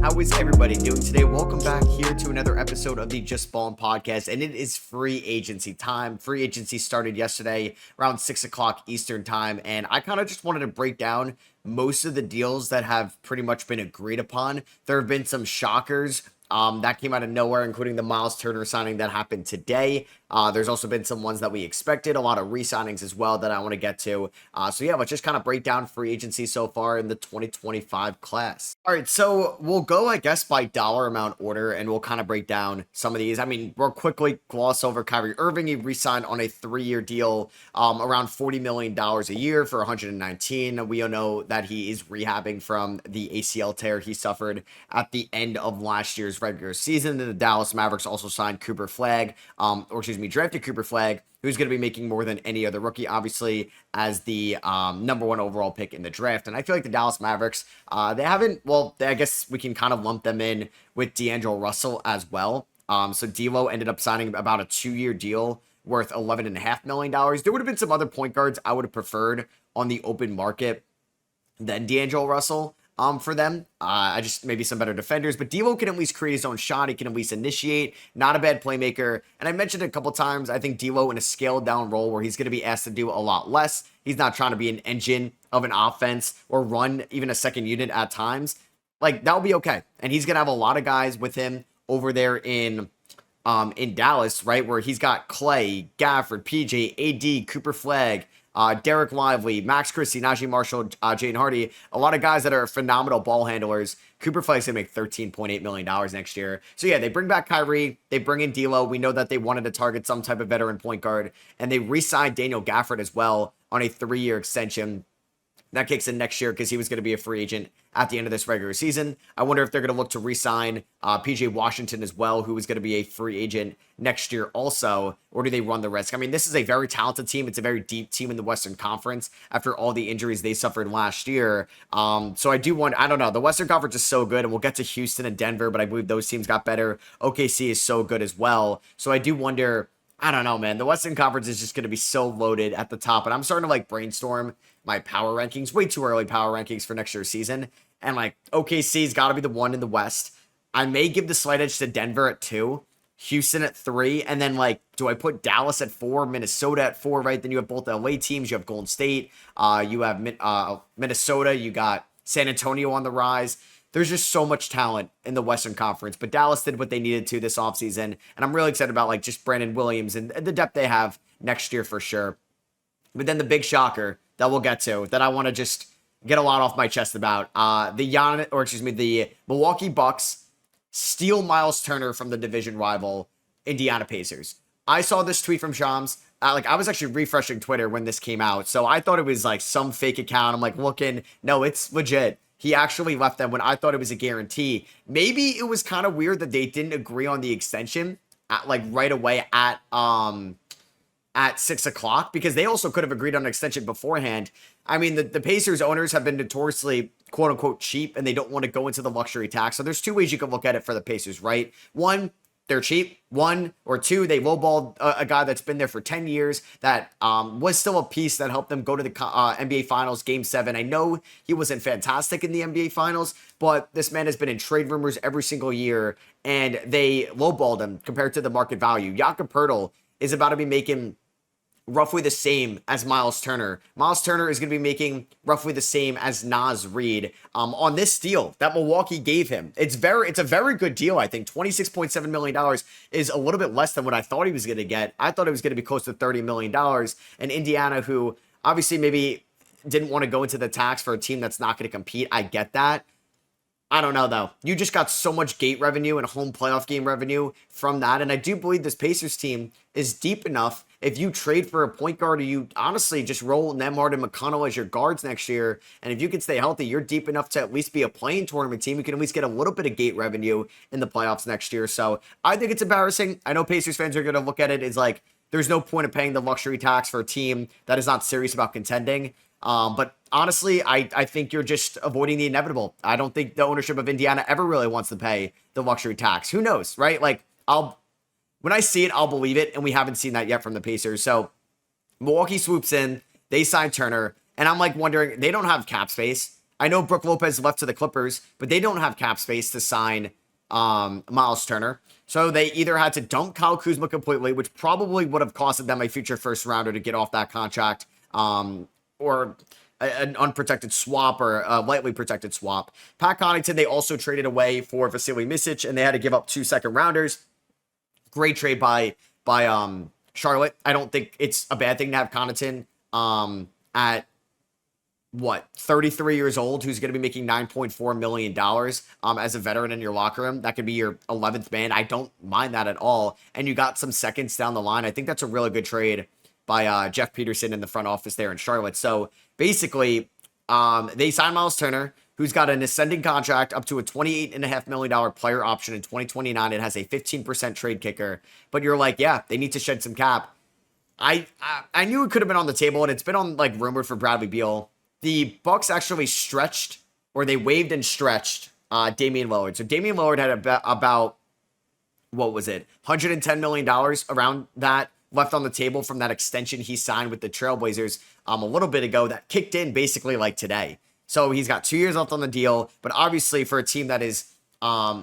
How is everybody doing today? Welcome back here to another episode of the Just Ballin' podcast, and it is free agency time. Free agency started yesterday around 6 o'clock Eastern time, and I kind of just wanted to break down most of the deals that have pretty much been agreed upon. There have been some shockers that came out of nowhere, including the Miles Turner signing that happened today. There's also been some ones that we expected, a lot of re-signings as well that I want to get to. So yeah, let's just kind of break down free agency so far in the 2025 class. All right, so we'll go, I guess, by dollar amount order, and we'll kind of break down some of these. I mean, we'll quickly gloss over Kyrie Irving. He re-signed on a 3-year deal, around $40 million a year for 119. We all know that he is rehabbing from the ACL tear he suffered at the end of last year's regular season. And the Dallas Mavericks also signed Cooper Flagg, drafted Cooper Flagg, who's going to be making more than any other rookie, obviously, as the number 1 overall pick in the draft. And I feel like the Dallas Mavericks, I guess we can kind of lump them in with D'Angelo Russell as well. So D'Lo ended up signing about a 2-year deal worth $11.5 million. There would have been some other point guards I would have preferred on the open market than D'Angelo Russell. For them, I just maybe some better defenders, but D'Lo can at least create his own shot. He can at least initiate, not a bad playmaker. And I mentioned a couple times, I think D'Lo in a scaled down role where he's going to be asked to do a lot less. He's not trying to be an engine of an offense or run even a second unit at times. Like, that'll be okay. And he's going to have a lot of guys with him over there in Dallas, right? Where he's got Clay, Gafford, PJ, AD, Cooper Flagg, Derek Lively, Max Christie, Najee Marshall, Jaden Hardy, a lot of guys that are phenomenal ball handlers. Cooper Flagg's going to make $13.8 million next year. So yeah, they bring back Kyrie, they bring in D'Lo. We know that they wanted to target some type of veteran point guard, and they re-signed Daniel Gafford as well on a 3-year extension. That kicks in next year because he was going to be a free agent at the end of this regular season. I wonder if they're going to look to re-sign PJ Washington as well, who is going to be a free agent next year also, or do they run the risk? I mean, this is a very talented team. It's a very deep team in the Western Conference after all the injuries they suffered last year. So I do wonder, I don't know. The Western Conference is so good, and we'll get to Houston and Denver, but I believe those teams got better. OKC is so good as well. So I do wonder, I don't know, man. The Western Conference is just going to be so loaded at the top, and I'm starting to brainstorm my power rankings, way too early power rankings for next year's season. And OKC's got to be the 1 in the West. I may give the slight edge to Denver at 2, Houston at 3, and then do I put Dallas at 4, Minnesota at 4, right? Then you have both the LA teams, you have Golden State, you have Minnesota, you got San Antonio on the rise. There's just so much talent in the Western Conference, but Dallas did what they needed to this offseason, and I'm really excited about just Brandon Williams and the depth they have next year for sure. But then the big shocker that we'll get to, that I want to just get a lot off my chest about, the Milwaukee Bucks steal Miles Turner from the division rival Indiana Pacers. I saw this tweet from Shams. I was actually refreshing Twitter when this came out, so I thought it was some fake account. I'm looking, no, it's legit. He actually left them when I thought it was a guarantee. Maybe it was kind of weird that they didn't agree on the extension right away at 6 o'clock, because they also could have agreed on an extension beforehand. I mean, the Pacers owners have been notoriously quote unquote cheap, and they don't want to go into the luxury tax. So there's 2 ways you can look at it for the Pacers, right? 1, they're cheap. 1 or 2, they lowballed a guy that's been there for 10 years that was still a piece that helped them go to the NBA Finals Game 7. I know he wasn't fantastic in the NBA Finals, but this man has been in trade rumors every single year, and they lowballed him compared to the market value. Jakob Poeltl is about to be making roughly the same as Miles Turner. Miles Turner is going to be making roughly the same as Naz Reid on this deal that Milwaukee gave him. It's a very good deal, I think. $26.7 million is a little bit less than what I thought he was going to get. I thought it was going to be close to $30 million. And Indiana, who obviously maybe didn't want to go into the tax for a team that's not going to compete. I get that. I don't know, though. You just got so much gate revenue and home playoff game revenue from that. And I do believe this Pacers team is deep enough. If you trade for a point guard, or you honestly just roll Nembhard and McConnell as your guards next year, and if you can stay healthy, you're deep enough to at least be a playing tournament team. You can at least get a little bit of gate revenue in the playoffs next year. So I think it's embarrassing. I know Pacers fans are going to look at it as there's no point of paying the luxury tax for a team that is not serious about contending. But honestly, I think you're just avoiding the inevitable. I don't think the ownership of Indiana ever really wants to pay the luxury tax. Who knows, right? When I see it, I'll believe it, and we haven't seen that yet from the Pacers. So Milwaukee swoops in, they sign Turner, and I'm wondering, they don't have cap space. I know Brook Lopez left to the Clippers, but they don't have cap space to sign Miles Turner. So they either had to dump Kyle Kuzma completely, which probably would have costed them a future first rounder to get off that contract, or an unprotected swap or a lightly protected swap. Pat Connaughton, they also traded away for Vasily Misic, and they had to give up 2 second rounders. Great trade by Charlotte. I don't think it's a bad thing to have Connaughton at 33 years old, who's going to be making $9.4 million as a veteran in your locker room. That could be your 11th man. I don't mind that at all. And you got some seconds down the line. I think that's a really good trade by Jeff Peterson in the front office there in Charlotte. So basically, they signed Miles Turner, who's got an ascending contract up to a $28.5 million player option in 2029. It has a 15% trade kicker. But you're like, yeah, they need to shed some cap. I knew it could have been on the table, and it's been on like rumored for Bradley Beal. The Bucks actually stretched, or they waived and stretched Damian Lillard. So Damian Lillard had about what was it, $110 million around that left on the table from that extension he signed with the Trailblazers a little bit ago that kicked in basically like today. So he's got 2 years left on the deal, but obviously for a team that is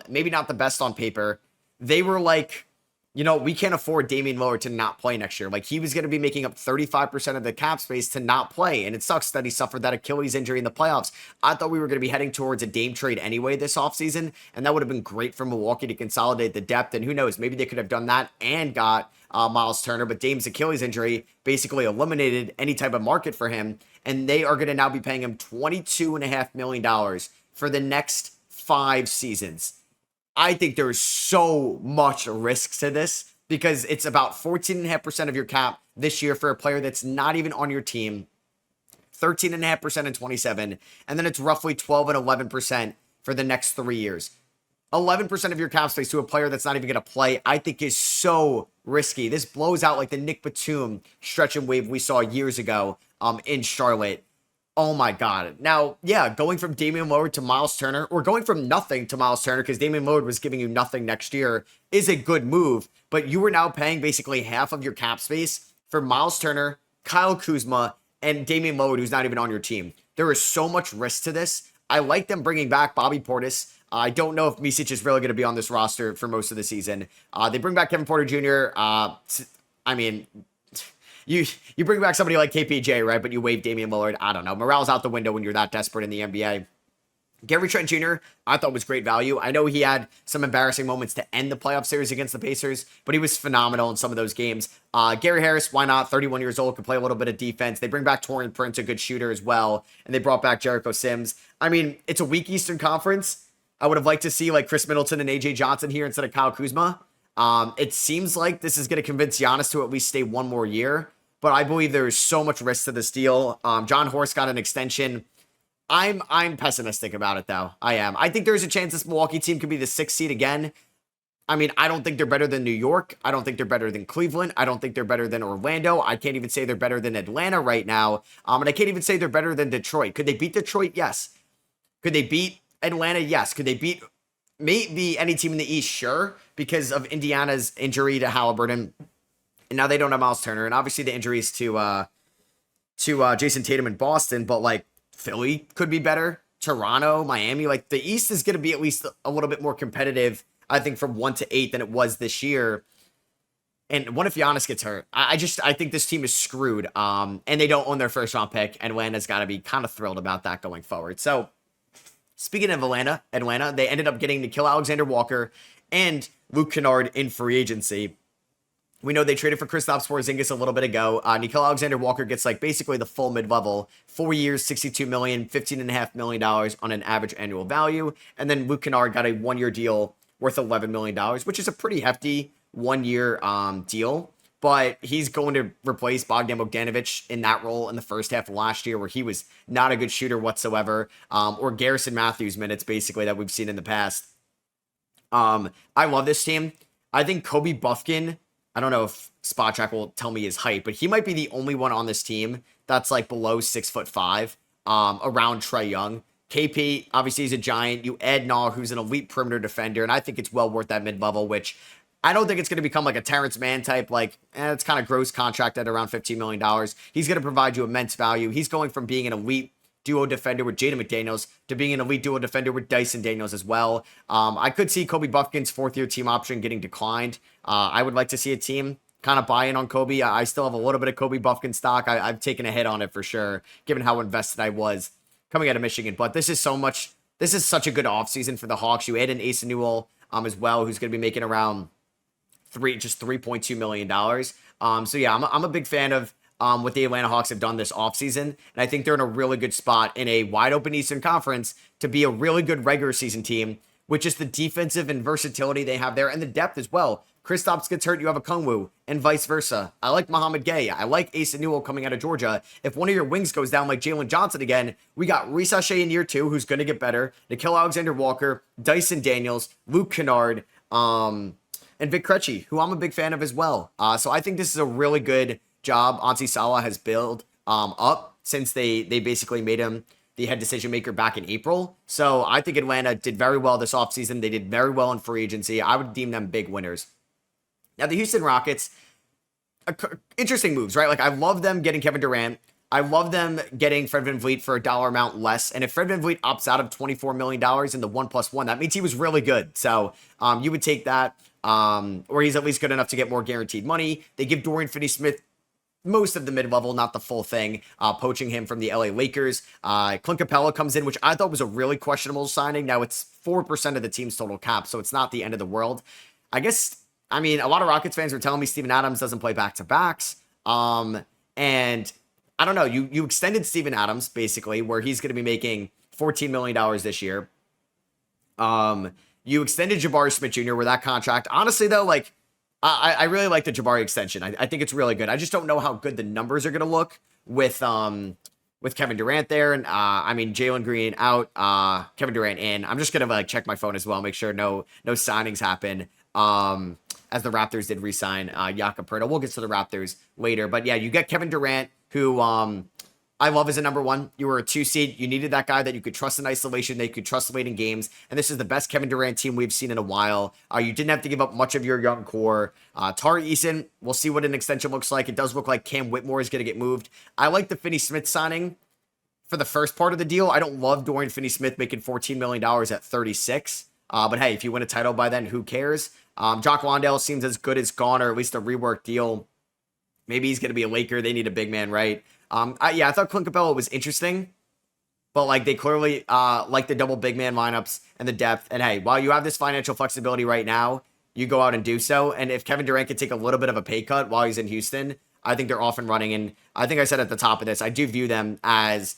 maybe not the best on paper, they were like, you know, we can't afford Damian Lillard to not play next year. Like, he was going to be making up 35% of the cap space to not play. And it sucks that he suffered that Achilles injury in the playoffs. I thought we were going to be heading towards a Dame trade anyway this offseason. And that would have been great for Milwaukee to consolidate the depth. And who knows, maybe they could have done that and got Miles Turner. But Dame's Achilles injury basically eliminated any type of market for him. And they are going to now be paying him $22.5 million for the next 5 seasons. I think there is so much risk to this because it's about 14.5% of your cap this year for a player that's not even on your team, 13.5% in 27, and then it's roughly 12 and 11% for the next 3 years. 11% of your cap space to a player that's not even going to play, I think is so risky. This blows out like the Nick Batum stretch and wave we saw years ago in Charlotte. Oh my God. Now, yeah, going from Damian Lillard to Miles Turner, or going from nothing to Miles Turner, because Damian Lillard was giving you nothing next year, is a good move. But you are now paying basically half of your cap space for Miles Turner, Kyle Kuzma, and Damian Lillard, who's not even on your team. There is so much risk to this. I like them bringing back Bobby Portis. I don't know if Misic is really going to be on this roster for most of the season. They bring back Kevin Porter Jr. I mean, You bring back somebody like KPJ, right? But you waive Damian Lillard. I don't know. Morale's out the window when you're that desperate in the NBA. Gary Trent Jr., I thought was great value. I know he had some embarrassing moments to end the playoff series against the Pacers, but he was phenomenal in some of those games. Gary Harris, why not? 31 years old, can play a little bit of defense. They bring back Taurean Prince, a good shooter as well, and they brought back Jericho Sims. I mean, it's a weak Eastern Conference. I would have liked to see like Chris Middleton and AJ Johnson here instead of Kyle Kuzma. It seems like this is going to convince Giannis to at least stay one more year. But I believe there is so much risk to this deal. John Horst got an extension. I'm pessimistic about it, though. I am. I think there's a chance this Milwaukee team could be the 6th seed again. I mean, I don't think they're better than New York. I don't think they're better than Cleveland. I don't think they're better than Orlando. I can't even say they're better than Atlanta right now. And I can't even say they're better than Detroit. Could they beat Detroit? Yes. Could they beat Atlanta? Yes. Could they beat maybe any team in the East? Sure. Because of Indiana's injury to Halliburton. And now they don't have Miles Turner. And obviously the injuries to Jason Tatum in Boston. But, like, Philly could be better. Toronto, Miami. Like, the East is going to be at least a little bit more competitive, I think, from 1 to 8 than it was this year. And what if Giannis gets hurt? I think this team is screwed. And they don't own their first-round pick. And Atlanta's got to be kind of thrilled about that going forward. So, speaking of Atlanta, they ended up getting Nickeil Alexander-Walker and Luke Kennard in free agency. We know they traded for Kristaps Porzingis a little bit ago. Nickeil Alexander-Walker gets like basically the full mid-level, 4 years, $62 million, $15.5 million on an average annual value. And then Luke Kennard got a 1-year deal worth $11 million, which is a pretty hefty 1-year deal. But he's going to replace Bogdan Bogdanovic in that role in the first half of last year, where he was not a good shooter whatsoever, or Garrison Matthews minutes basically that we've seen in the past. I love this team. I think Kobe Buffkin, I don't know if Spot Track will tell me his height, but he might be the only one on this team that's like below 6'5", around Trae Young. KP, obviously he's a giant. You add Naw, who's an elite perimeter defender, and I think it's well worth that mid-level, which I don't think it's going to become like a Terrence Mann type, like, it's kind of gross contract at around $15 million. He's going to provide you immense value. He's going from being an elite duo defender with Jaden McDaniels to being an elite duo defender with Dyson Daniels as well. I could see Kobe Buffkin's fourth-year team option getting declined. I would like to see a team kind of buy in on Kobe. I still have a little bit of Kobe Buffkin stock. I've taken a hit on it for sure, given how invested I was coming out of Michigan. But this is such a good offseason for the Hawks. You add in Asa Newell as well, who's going to be making around $3.2 million. So yeah, I'm a big fan of what the Atlanta Hawks have done this offseason. And I think they're in a really good spot in a wide open Eastern Conference to be a really good regular season team with just the defensive and versatility they have there and the depth as well. Kristaps gets hurt, you have a Kungwu, and vice versa. I like Muhammad Gay. I like Asa Newell coming out of Georgia. If one of your wings goes down like Jalen Johnson again, we got Reese Shea in year 2, who's going to get better, Nickeil Alexander-Walker, Dyson Daniels, Luke Kennard, and Vic Krejci, who I'm a big fan of as well. So I think this is a really good job Ansi Salah has built up since they basically made him the head decision maker back in April. So I think Atlanta did very well this offseason. They did very well in free agency. I would deem them big winners. Now, the Houston Rockets, interesting moves, right? Like, I love them getting Kevin Durant. I love them getting Fred VanVleet for a dollar amount less. And if Fred VanVleet opts out of $24 million in the 1+1, that means he was really good. So you would take that, or he's at least good enough to get more guaranteed money. They give Dorian Finney-Smith most of the mid-level, not the full thing, poaching him from the LA Lakers. Clint Capella comes in, which I thought was a really questionable signing. Now, it's 4% of the team's total cap, so it's not the end of the world. I mean, a lot of Rockets fans were telling me Steven Adams doesn't play back-to-backs. And I don't know, you extended Steven Adams, basically, where he's going to be making $14 million this year. You extended Jabari Smith Jr. with that contract. Honestly, though, like, I really like the Jabari extension. I think it's really good. I just don't know how good the numbers are going to look with Kevin Durant there. And I mean, Jalen Green out, Kevin Durant in. I'm just going to check my phone as well, make sure no signings happen. As the Raptors did re-sign Jakob Poeltl. We'll get to the Raptors later. But yeah, you get Kevin Durant, who I love as a number 1. You were a 2 seed. You needed that guy that you could trust in isolation, that you could trust late in games. And this is the best Kevin Durant team we've seen in a while. You didn't have to give up much of your young core. Tari Eason, we'll see what an extension looks like. It does look like Cam Whitmore is going to get moved. I like the Finney-Smith signing for the first part of the deal. I don't love Dorian Finney-Smith making $14 million at 36. But hey, if you win a title by then, who cares? Jock Landale seems as good as gone, or at least a reworked deal. Maybe he's going to be a Laker. They need a big man, right? I thought Clint Capella was interesting, but they clearly like the double big man lineups and the depth. And hey, while you have this financial flexibility right now, you go out and do so. And if Kevin Durant could take a little bit of a pay cut while he's in Houston, I think they're off and running. And I think I said at the top of this, I do view them as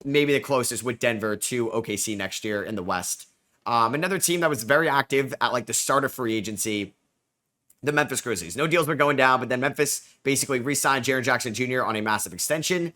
maybe the closest with Denver to OKC next year in the West. Another team that was very active at the start of free agency, the Memphis Grizzlies. No deals were going down, but then Memphis basically re-signed Jaren Jackson Jr. on a massive extension.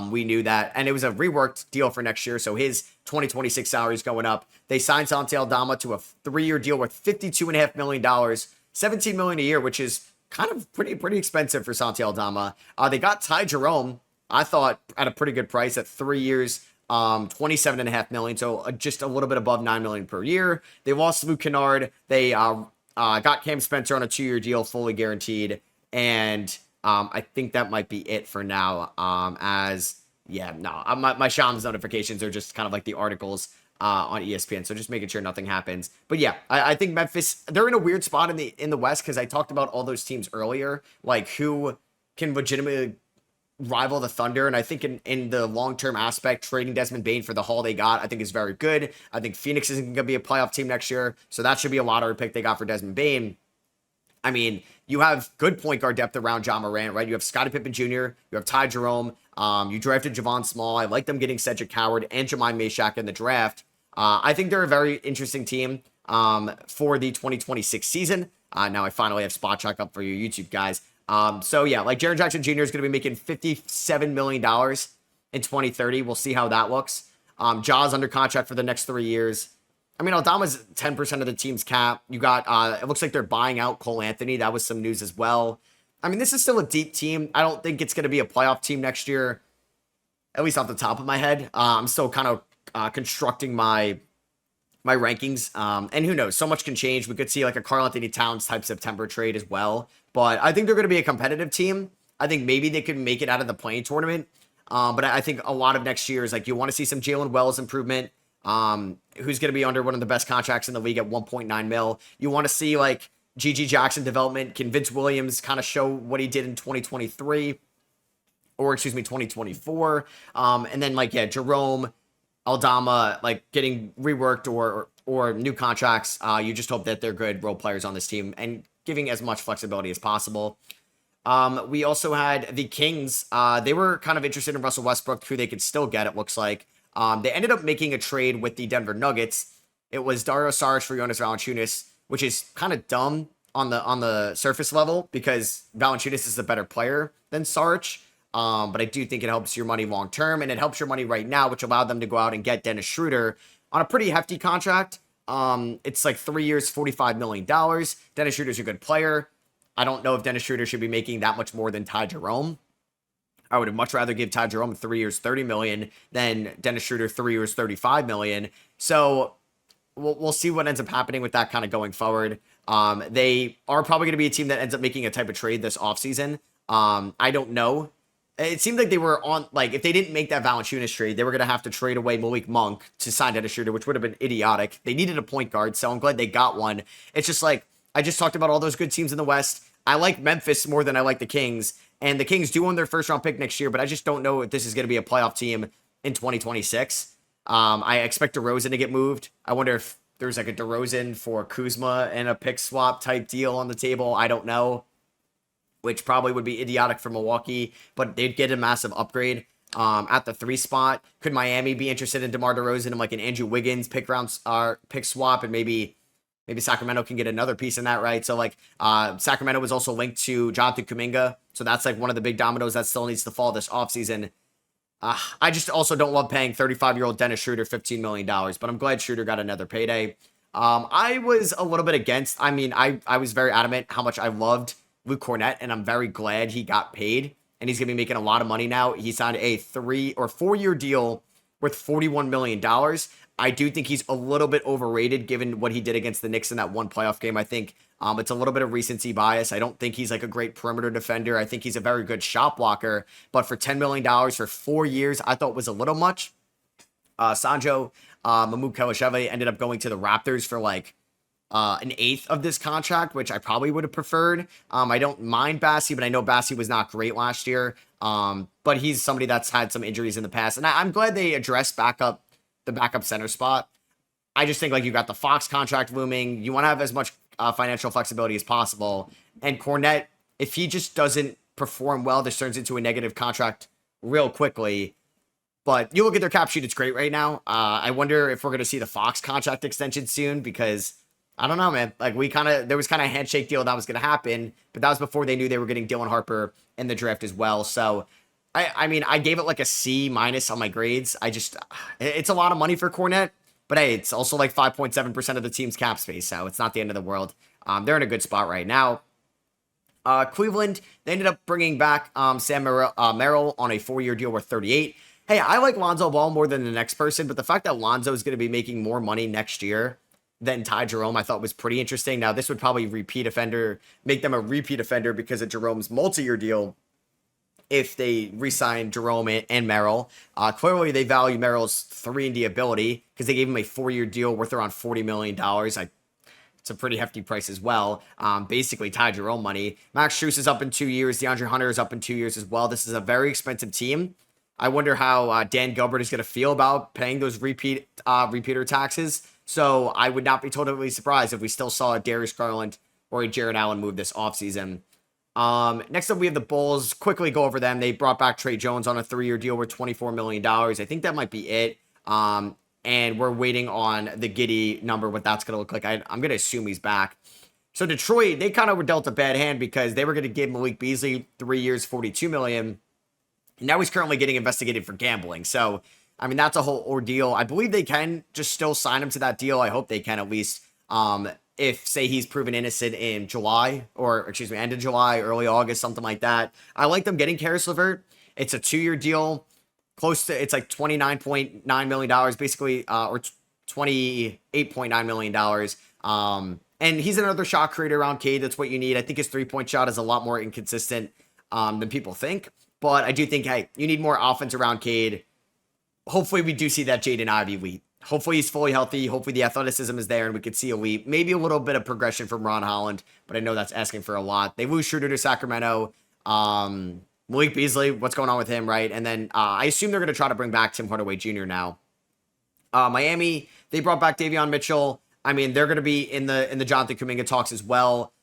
We knew that, and it was a reworked deal for next year, so his 2026 salary is going up. They signed Santi Aldama to a 3-year deal worth $52.5 million, $17 million a year, which is kind of pretty expensive for Santi Aldama. They got Ty Jerome, I thought, at a pretty good price at 3 years. $27.5 million, so just a little bit above $9 million per year. They lost Luke Kennard. They got Cam Spencer on a 2-year deal, fully guaranteed, and I think that might be it for now. My Shams notifications are just kind of like the articles on ESPN, so just making sure nothing happens. But yeah, I think Memphis, they're in a weird spot in the West because I talked about all those teams earlier, like who can legitimately rival the Thunder, and I think in the long-term aspect, trading Desmond Bane for the haul they got, I think is very good. I think Phoenix isn't going to be a playoff team next year, so that should be a lottery pick they got for Desmond Bane. I mean, you have good point guard depth around John Morant, right? You have Scottie Pippen Jr., you have Ty Jerome, you drafted Javon Small. I like them getting Cedric Howard and Jemai Mashak in the draft. I think they're a very interesting team for the 2026 season. Now I finally have spot check up for you YouTube guys. So yeah, Jaren Jackson Jr. is going to be making $57 million in 2030. We'll see how that looks. Ja's under contract for the next 3 years. I mean, Aldama's 10% of the team's cap. You got, it looks like they're buying out Cole Anthony. That was some news as well. I mean, this is still a deep team. I don't think it's going to be a playoff team next year, at least off the top of my head. I'm still kind of constructing my rankings. And who knows, so much can change. We could see a Karl Anthony Towns type September trade as well. But I think they're going to be a competitive team. I think maybe they could make it out of the play-in tournament. But I think a lot of next year is like you want to see some Jalen Wells improvement. Who's going to be under one of the best contracts in the league at 1.9 mil. You want to see like GG Jackson development. Can Vince Williams kind of show what he did in 2023 or 2024? And then like, yeah, Jerome, Aldama, like getting reworked or new contracts. You just hope that they're good role players on this team and giving as much flexibility as possible. We also had the Kings. They were kind of interested in Russell Westbrook, who they could still get, it looks like. They ended up making a trade with the Denver Nuggets. It was Dario Saric for Jonas Valanciunas, which is kind of dumb on the surface level because Valanciunas is a better player than Saric. But I do think it helps your money long term, and it helps your money right now, which allowed them to go out and get Dennis Schroeder on a pretty hefty contract. It's like 3 years, $45 million. Dennis Schroeder's a good player. I don't know if Dennis Schroeder should be making that much more than Ty Jerome. I would much rather give Ty Jerome 3 years, $30 million than Dennis Schroeder 3 years, $35 million. So we'll see what ends up happening with that kind of going forward. They are probably going to be a team that ends up making a type of trade this offseason. I don't know. It seemed like they were on, like, if they didn't make that Valanciunas trade, they were going to have to trade away Malik Monk to sign Dennis Schroeder, which would have been idiotic. They needed a point guard, so I'm glad they got one. It's just like, I just talked about all those good teams in the West. I like Memphis more than I like the Kings, and the Kings do own their first round pick next year, but I just don't know if this is going to be a playoff team in 2026. I expect DeRozan to get moved. I wonder if there's like a DeRozan for Kuzma and a pick swap type deal on the table. I don't know, which probably would be idiotic for Milwaukee, but they'd get a massive upgrade at the 3 spot. Could Miami be interested in DeMar DeRozan and like an Andrew Wiggins pick swap, and maybe Sacramento can get another piece in that, right? So like Sacramento was also linked to Jonathan Kuminga, so that's like one of the big dominoes that still needs to fall this offseason. I just also don't love paying 35-year-old Dennis Schroeder $15 million, but I'm glad Schroeder got another payday. I was a little bit against, I was very adamant how much I loved Luke Cornett, and I'm very glad he got paid, and he's going to be making a lot of money now. He signed a 3 or 4 year deal worth $41 million. I do think he's a little bit overrated given what he did against the Knicks in that one playoff game. I think it's a little bit of recency bias. I don't think he's like a great perimeter defender. I think he's a very good shot blocker, but for $10 million for 4 years, I thought was a little much. Sanjo Mamukelashvili ended up going to the Raptors for like an eighth of this contract, which I probably would have preferred. I don't mind Bassie, but I know Bassie was not great last year. But he's somebody that's had some injuries in the past, and I'm glad they addressed the backup center spot. I just think like you got the Fox contract looming. You want to have as much financial flexibility as possible. And Cornette, if he just doesn't perform well, this turns into a negative contract real quickly. But you look at their cap sheet, it's great right now. I wonder if we're going to see the Fox contract extension soon, because I don't know, man. Like there was kind of a handshake deal that was going to happen, but that was before they knew they were getting Dylan Harper in the draft as well. So I gave it like a C- on my grades. It's a lot of money for Cornette, but hey, it's also like 5.7% of the team's cap space, so it's not the end of the world. They're in a good spot right now. Cleveland, they ended up bringing back Sam Merrill on a 4 year deal worth 38. Hey, I like Lonzo Ball more than the next person, but the fact that Lonzo is going to be making more money next year than Ty Jerome, I thought was pretty interesting. Now, this would probably make them a repeat offender because of Jerome's multi-year deal if they re-sign Jerome and Merrill. Clearly, they value Merrill's 3-and-D ability because they gave him a 4 year deal worth around $40 million. It's a pretty hefty price as well. Basically, Ty Jerome money. Max Strus is up in 2 years. DeAndre Hunter is up in 2 years as well. This is a very expensive team. I wonder how Dan Gilbert is going to feel about paying those repeater taxes. So I would not be totally surprised if we still saw a Darius Garland or a Jared Allen move this offseason. Next up, we have the Bulls. Quickly go over them. They brought back Trey Jones on a 3 year deal worth $24 million. I think that might be it. And we're waiting on the Giddey number, what that's going to look like. I'm going to assume he's back. So Detroit, they kind of were dealt a bad hand because they were going to give Malik Beasley 3 years, $42 million. Now he's currently getting investigated for gambling. So, that's a whole ordeal. I believe they can just still sign him to that deal. I hope they can at least. If, say, he's proven innocent in July, end of July, early August, something like that. I like them getting Karis LeVert. It's a 2 year deal, it's like $29.9 million, basically, or $28.9 million. And he's another shot creator around Cade. That's what you need. I think his 3-point shot is a lot more inconsistent than people think. But I do think, hey, you need more offense around Cade. Hopefully we do see that Jaden Ivey leap. Hopefully he's fully healthy. Hopefully the athleticism is there and we could see a leap. Maybe a little bit of progression from Ron Holland, but I know that's asking for a lot. They lose Schroeder to Sacramento. Malik Beasley, what's going on with him, right? And then I assume they're going to try to bring back Tim Hardaway Jr. now. Miami, they brought back Davion Mitchell. I mean, they're going to be in the Jonathan Kuminga talks as well.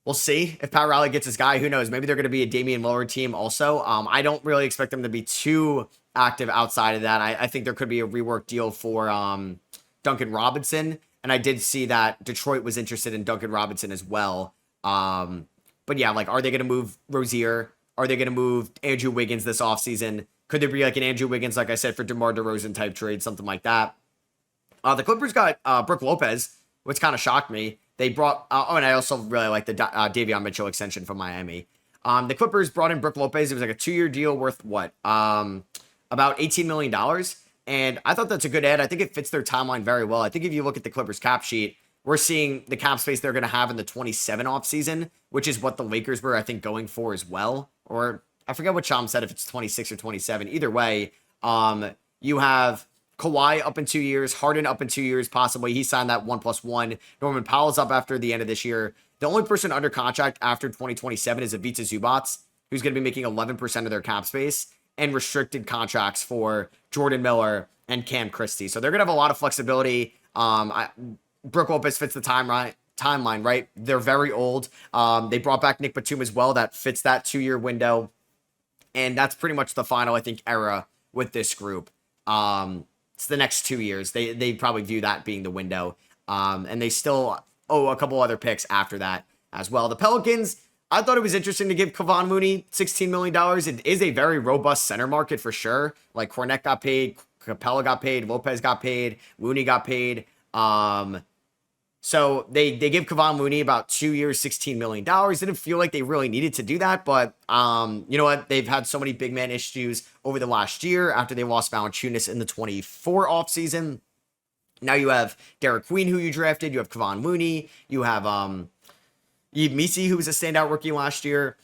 We'll see if Pat Riley gets his guy. Who knows? Maybe they're going to be a Damian Lillard team also. I don't really expect them to be too active outside of that. I think there could be a rework deal for Duncan Robinson. And I did see that Detroit was interested in Duncan Robinson as well. But yeah, like, are they going to move Rozier? Are they going to move Andrew Wiggins this offseason? Could there be like an Andrew Wiggins, like I said, for DeMar DeRozan type trade, something like that? The Clippers got Brook Lopez, which kind of shocked me. They brought, and I also really like the Davion Mitchell extension from Miami. The Clippers brought in Brook Lopez. It was like a 2-year deal worth what? About $18 million. And I thought that's a good add. I think it fits their timeline very well. I think if you look at the Clippers cap sheet, we're seeing the cap space they're going to have in the 27 offseason, which is what the Lakers were, I think, going for as well. Or I forget what Sham said, if it's 26 or 27. Either way, you have Kawhi up in 2 years, Harden up in 2 years, possibly. He signed that 1+1. Norman Powell's up after the end of this year. The only person under contract after 2027 is Ivica Zubac, who's going to be making 11% of their cap space, and restricted contracts for Jordan Miller and Cam Christie. So they're going to have a lot of flexibility. Brook Lopez fits the timeline, right? They're very old. They brought back Nick Batum as well. That fits that 2-year window. And that's pretty much the final, I think, era with this group. It's the next 2 years. They probably view that being the window. And they still owe a couple other picks after that as well. The Pelicans, I thought it was interesting to give Kevon Mooney $16 million. It is a very robust center market for sure. Like, Cornette got paid, Capella got paid, Lopez got paid, Mooney got paid. So they give Kevon Mooney about 2 years, $16 million. Didn't feel like they really needed to do that, but you know what? They've had so many big man issues over the last year after they lost Valanciunas in the 24 offseason. Now you have Derek Queen, who you drafted. You have Kevon Mooney. You have Yves Missi, who was a standout rookie last year.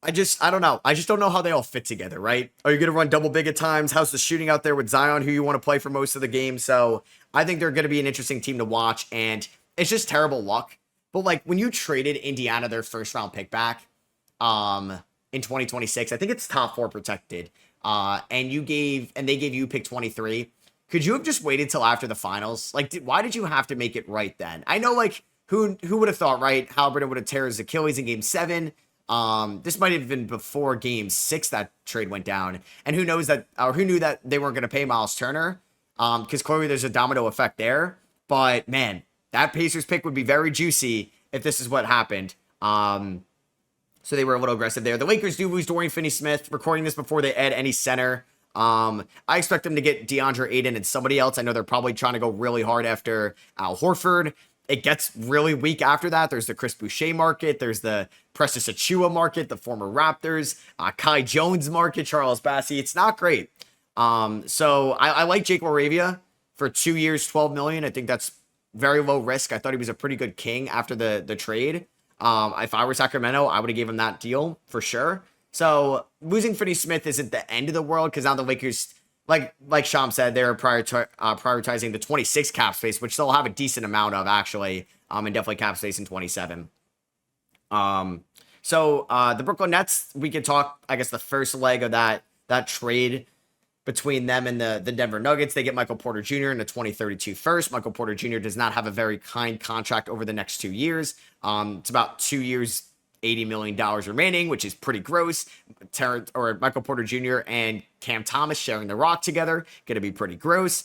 I don't know. I just don't know how they all fit together, right? Are you going to run double big at times? How's the shooting out there with Zion, who you want to play for most of the game? So I think they're going to be an interesting team to watch, and it's just terrible luck. But like, when you traded Indiana their first round pick back in 2026, I think it's top 4 protected, and they gave you pick 23. Could you have just waited till after the finals? Like, why did you have to make it right then? I know, like, who would have thought, right? Halliburton would have tear his Achilles in game 7. This might have been before game 6 that trade went down. And who knew that they weren't going to pay Miles Turner? Because clearly there's a domino effect there. But man, that Pacers pick would be very juicy if this is what happened. So they were a little aggressive there. The Lakers do lose Dorian Finney-Smith. Recording this before they add any center. I expect them to get DeAndre Ayton and somebody else. I know they're probably trying to go really hard after Al Horford. It gets really weak after that. There's the Chris Boucher market. There's the Precious Achiuwa market, the former Raptors, Kai Jones market, Charles Bassey. It's not great. So I like Jake LaRavia for 2 years, $12 million. I think that's very low risk. I thought he was a pretty good king after the trade. If I were Sacramento, I would have given him that deal for sure. So losing Finney-Smith isn't the end of the world, because now the Lakers, like Sham said, they're prioritizing the 26 cap space, which they'll have a decent amount of actually, and definitely cap space in 27. So the Brooklyn Nets, we could talk, I guess, the first leg of that trade between them and the Denver Nuggets. They get Michael Porter Jr. in the 2032 first. Michael Porter Jr. does not have a very kind contract over the next 2 years. It's about 2 years, $80 million remaining, which is pretty gross. Michael Porter Jr. and Cam Thomas sharing the rock together, going to be pretty gross.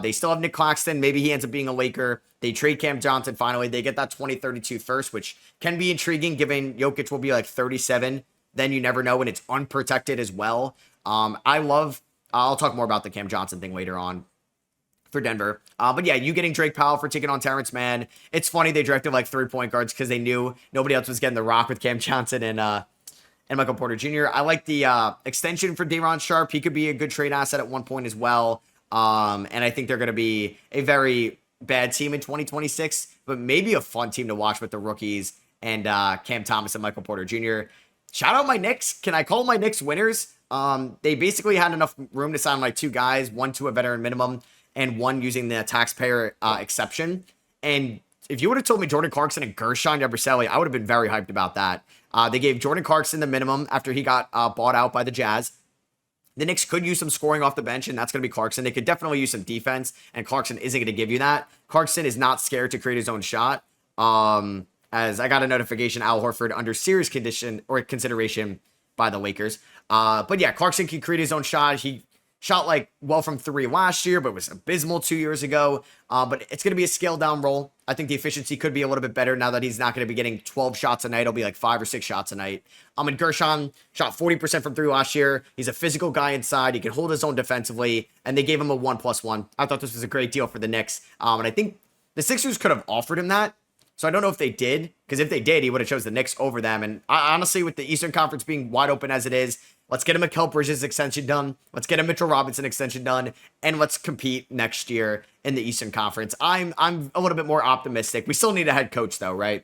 They still have Nick Claxton. Maybe he ends up being a Laker. They trade Cam Johnson finally. They get that 2032 first, which can be intriguing given Jokic will be like 37. Then you never know, and it's unprotected as well. I'll talk more about the Cam Johnson thing later on for Denver. But yeah, you getting Drake Powell for taking on Terrence Mann. It's funny they drafted like 3-point guards because they knew nobody else was getting the rock with Cam Johnson and Michael Porter Jr. I like the extension for Day'Ron Sharpe. He could be a good trade asset at one point as well. And I think they're going to be a very bad team in 2026, but maybe a fun team to watch with the rookies and Cam Thomas and Michael Porter Jr. shout out my Knicks. Can I call my Knicks winners? They basically had enough room to sign like two guys, one to a veteran minimum and one using the taxpayer exception. And if you would have told me Jordan Clarkson and Gershon Yabusele, I would have been very hyped about that. They gave Jordan Clarkson the minimum after he got bought out by the Jazz. The Knicks could use some scoring off the bench, and that's going to be Clarkson. They could definitely use some defense, and Clarkson isn't going to give you that. Clarkson is not scared to create his own shot. As I got a notification, Al Horford under serious condition or consideration by the Lakers. But yeah, Clarkson can create his own shot. He shot like well from three last year, but was abysmal 2 years ago. But it's going to be a scaled down role. I think the efficiency could be a little bit better now that he's not going to be getting 12 shots a night. It'll be like 5 or 6 shots a night. And Gershon shot 40% from three last year. He's a physical guy inside. He can hold his own defensively, and they gave him a 1+1. I thought this was a great deal for the Knicks. And I think the Sixers could have offered him that. So I don't know if they did, because if they did, he would have chose the Knicks over them. And honestly, with the Eastern Conference being wide open as it is, let's get a Mikal Bridges extension done. Let's get a Mitchell Robinson extension done, and let's compete next year in the Eastern Conference. I'm a little bit more optimistic. We still need a head coach though, right?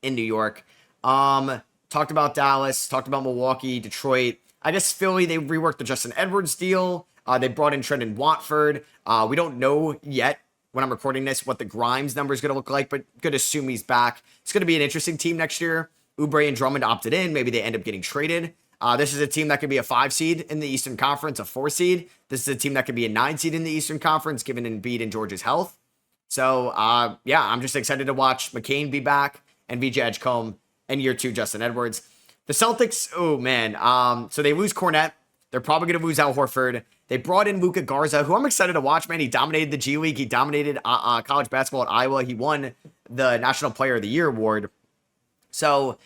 In New York. Talked about Dallas, talked about Milwaukee, Detroit. I guess Philly, they reworked the Justin Edwards deal. They brought in Trendon Watford. We don't know yet when I'm recording this what the Grimes number is going to look like, but good to assume he's back. It's going to be an interesting team next year. Oubre and Drummond opted in. Maybe they end up getting traded. This is a team that could be a 5 seed in the Eastern Conference, a 4 seed. This is a team that could be a 9 seed in the Eastern Conference, given Embiid and George's health. So, yeah, I'm just excited to watch McCain be back and VJ Edgecombe and year 2 Justin Edwards. The Celtics, oh, man. So they lose Cornette. They're probably going to lose Al Horford. They brought in Luka Garza, who I'm excited to watch, man. He dominated the G League. He dominated college basketball at Iowa. He won the National Player of the Year award. So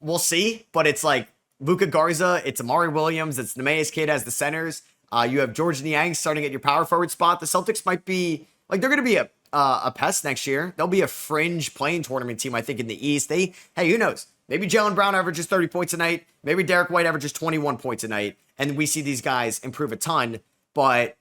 we'll see, but it's like Luka Garza, it's Amari Williams, it's Neemias Queta as the centers. You have George Niang starting at your power forward spot. The Celtics might be, like, they're going to be a pest next year. They'll be a fringe playing tournament team, I think, in the East. Hey, who knows? Maybe Jaylen Brown averages 30 points a night. Maybe Derek White averages 21 points a night. And we see these guys improve a ton. But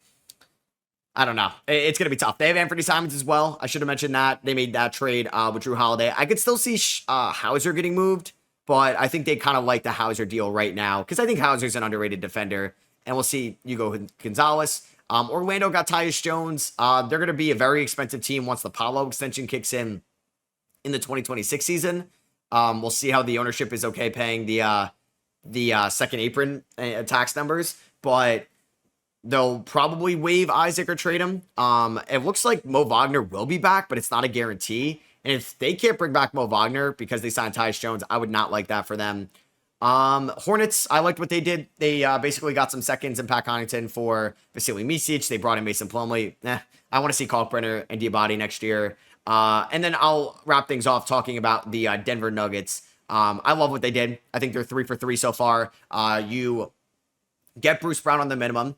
I don't know. It's going to be tough. They have Anthony Simons as well. I should have mentioned that. They made that trade with Drew Holiday. I could still see Hauser getting moved. But I think they kind of like the Hauser deal right now. Because I think Hauser's an underrated defender. And we'll see Hugo Gonzalez. Orlando got Tyus Jones. They're going to be a very expensive team once the Paolo extension kicks in the 2026 season. We'll see how the ownership is okay paying the second apron tax numbers, but they'll probably waive Isaac or trade him. It looks like Mo Wagner will be back, but it's not a guarantee. And if they can't bring back Mo Wagner because they signed Tyus Jones, I would not like that for them. Hornets, I liked what they did. They basically got some seconds in Pat Connaughton for Vasily Micic. They brought in Mason Plumlee. I want to see Kalkbrenner and Diabate next year. And then I'll wrap things off talking about the Denver Nuggets. I love what they did. I think they're 3 for 3 so far. You get Bruce Brown on the minimum.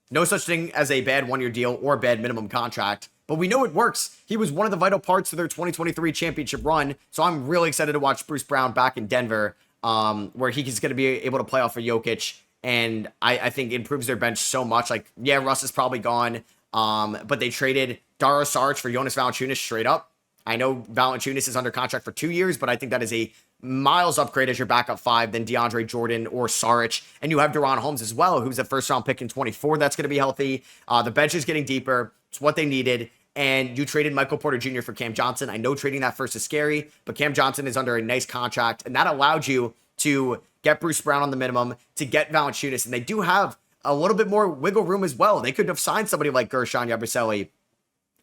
No such thing as a bad one-year deal or bad minimum contract. But we know it works. He was one of the vital parts of their 2023 championship run. So I'm really excited to watch Bruce Brown back in Denver, where he's going to be able to play off of Jokic. And I think it improves their bench so much. Like, yeah, Russ is probably gone. But they traded Dario Saric for Jonas Valanciunas straight up. I know Valanciunas is under contract for 2 years, but I think that is a miles upgrade as your backup 5 than DeAndre Jordan or Saric. And you have Deron Holmes as well, who's a first-round pick in 24. That's going to be healthy. The bench is getting deeper. It's what they needed. And you traded Michael Porter Jr. for Cam Johnson. I know trading that first is scary, but Cam Johnson is under a nice contract, and that allowed you to get Bruce Brown on the minimum, to get Valanciunas. And they do have a little bit more wiggle room as well. They could have signed somebody like Gershon Yabusele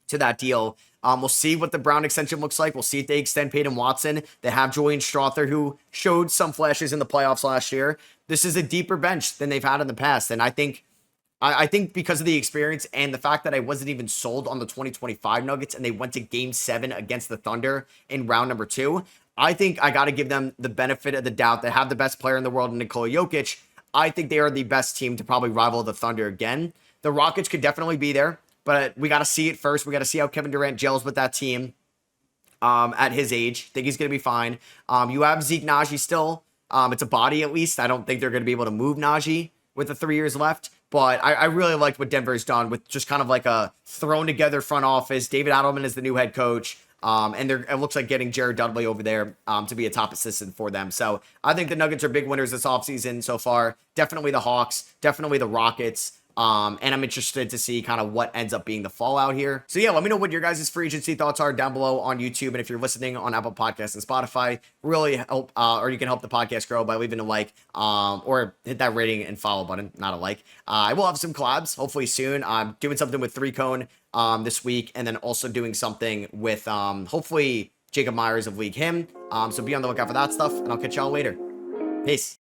to that deal. We'll see what the Brown extension looks like. We'll see if they extend Peyton Watson. They have Julian Strawther, who showed some flashes in the playoffs last year. This is a deeper bench than they've had in the past. And I think because of the experience and the fact that I wasn't even sold on the 2025 Nuggets and they went to Game 7 against the Thunder in round number 2, I think I got to give them the benefit of the doubt. They have the best player in the world in Nikola Jokic. I think they are the best team to probably rival the Thunder again. The Rockets could definitely be there, but we got to see it first. We got to see how Kevin Durant gels with that team at his age. I think he's going to be fine. You have Zeke Naji still. It's a body at least. I don't think they're going to be able to move Naji with the 3 years left. But I really liked what Denver's done with just kind of like a thrown together front office. David Adelman is the new head coach. And it looks like getting Jared Dudley over there to be a top assistant for them. So I think the Nuggets are big winners this offseason so far. Definitely the Hawks, definitely the Rockets. And I'm interested to see kind of what ends up being the fallout here. So yeah, let me know what your guys' free agency thoughts are down below on YouTube. And if you're listening on Apple Podcasts and Spotify, really help, or you can help the podcast grow by leaving a like, or hit that rating and follow button, not a like. I will have some collabs hopefully soon. I'm doing something with 3Cone this week, and then also doing something with hopefully Jacob Myers of League Him. So be on the lookout for that stuff, and I'll catch y'all later. Peace.